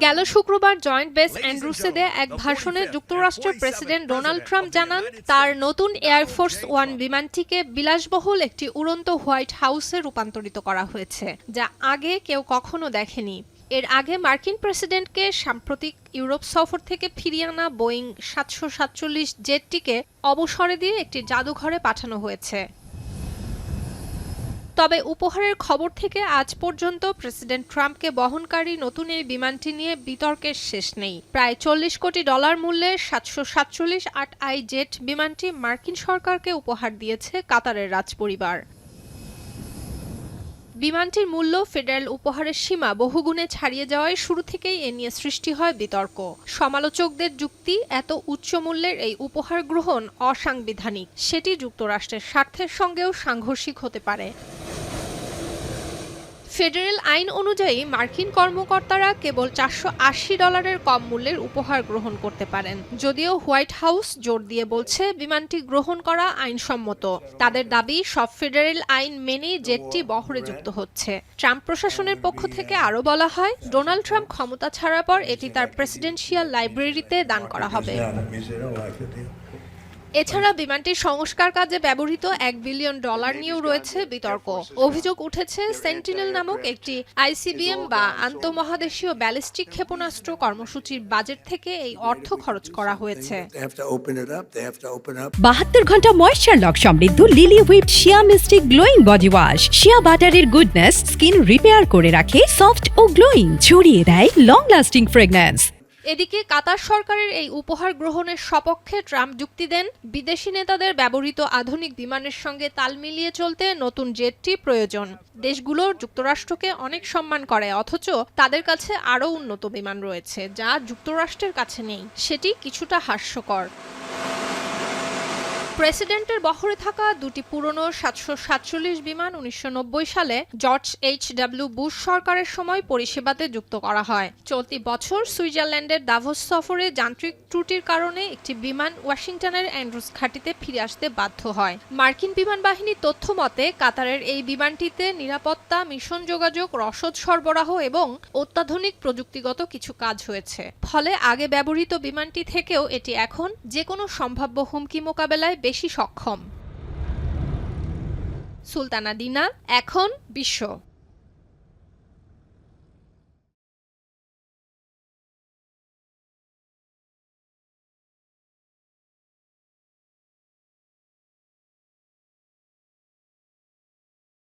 গেল শুক্রবার joint base অ্যান্ড্রুসে দেয়া এক ভাষণে যুক্তরাষ্ট্রের প্রেসিডেন্ট ডোনাল্ড ট্রাম্প জানান, তার নতুন এয়ারফোর্স ওয়ান বিমানটিকে বিলাসবহুল একটি উড়ন্ত হোয়াইট হাউসে রূপান্তরিত করা হয়েছে, যা আগে কেউ কখনো দেখেনি। এর আগে মার্কিন প্রেসিডেন্টকে সাম্প্রতিক ইউরোপ সফর থেকে ফিরিয়ে আনা বোয়িং ৭৪৭ জেটটিকে অবসরে দিয়ে একটি জাদুঘরে পাঠানো হয়েছে। তবে উপহারের খবর থেকে আজ পর্যন্ত প্রেসিডেন্ট ট্রাম্পকে বহনকারী নতুন এই বিমানটি নিয়ে বিতর্কের শেষ নেই। প্রায় $৪০ কোটি মূল্যের ৭৪৭-৮I জেট বিমানটি মার্কিন সরকারকে উপহার দিয়েছে কাতারের রাজপরিবার। বিমানটির মূল্য ফেডারেল উপহারের সীমা বহুগুণে ছাড়িয়ে যাওয়ায় শুরু থেকেই এ নিয়ে সৃষ্টি হয় বিতর্ক। সমালোচকদের যুক্তি, এত উচ্চ মূল্যের এই উপহার গ্রহণ অসাংবিধানিক, সেটি যুক্তরাষ্ট্রের স্বার্থের সঙ্গেও সাংঘর্ষিক হতে পারে। ফেডারেল আইন অনুযায়ী মার্কিন কর্মকর্তারা কেবল $৪৮০ কম মূল্যের উপহার গ্রহণ করতে পারেন। যদিও হোয়াইট হাউস জোর দিয়ে বলছে বিমানটি গ্রহণ করা আইনসম্মত। তাদের দাবি, সব ফেডারেল আইন মেনেই জেটটি বহরে যুক্ত হচ্ছে। ট্রাম্প প্রশাসনের পক্ষ থেকে আরও বলা হয়, ডোনাল্ড ট্রাম্প ক্ষমতা ছাড়ার পর এটি তার প্রেসিডেন্সিয়াল লাইব্রেরিতে দান করা হবে। এছাড়া বিমানটির সংস্কার কাজে ব্যবহৃত $1 বিলিয়ন নিয়েও রয়েছে বিতর্ক। অভিযোগ উঠেছে, সেন্টিনেল নামক একটি আইসিবিএম বা আন্তঃমহাদেশীয় ব্যালিস্টিক ক্ষেপণাস্ত্র কর্মসূচির বাজেট থেকে এই অর্থ খরচ করা হয়েছে। 72 ঘন্টা ময়েশ্চার লক সমৃদ্ধ লিলি হুইপড শিয়া মিস্টিক গ্লোয়িং বডি ওয়াশ। শিয়া বাটারের গুডনেস স্কিন রিপেয়ার করে রাখে সফট ও গ্লোয়িং, ছড়িয়ে দেয় লং লাস্টিং ফ্রেগন্যান্স। এদিকে কাতার সরকারের এই উপহার গ্রহণের সপক্ষে ট্রাম্প যুক্তি দেন, বিদেশি নেতাদের ব্যবহৃত আধুনিক বিমানের সঙ্গে তাল মিলিয়ে চলতে নতুন জেটটি প্রয়োজন। দেশগুলো যুক্তরাষ্ট্রকে অনেক সম্মান করে, অথচ তাদের কাছে আরও উন্নত বিমান রয়েছে, যা যুক্তরাষ্ট্রের কাছে নেই। সেটি কিছুটা হাস্যকর। প্রেসিডেন্টের বহরে থাকা দুটি পুরনো ৭৪৭ বিমান ১৯৯০ সালে জর্জ H.W. বুশ সরকারের সময় পরিষেবাতে যুক্ত করা হয়। চলতি বছর সুইজারল্যান্ডের দাভোস সফরে যান্ত্রিক ত্রুটির কারণে একটি বিমান ওয়াশিংটনের অ্যান্ড্রুস ঘাঁটিতে ফিরে আসতে বাধ্য হয়। মার্কিন বিমান বাহিনীর তথ্য মতে, কাতারের এই বিমানটিতে নিরাপত্তা, মিশন যোগাযোগ, রসদ সরবরাহ এবং অত্যাধুনিক প্রযুক্তিগত কিছু কাজ হয়েছে। ফলে আগে ব্যবহৃত বিমানটি থেকেও এটি এখন যেকোনো সম্ভাব্য হুমকি মোকাবেলায় বেশি সক্ষম। সুলতানা দিনা, এখন বিশ্ব।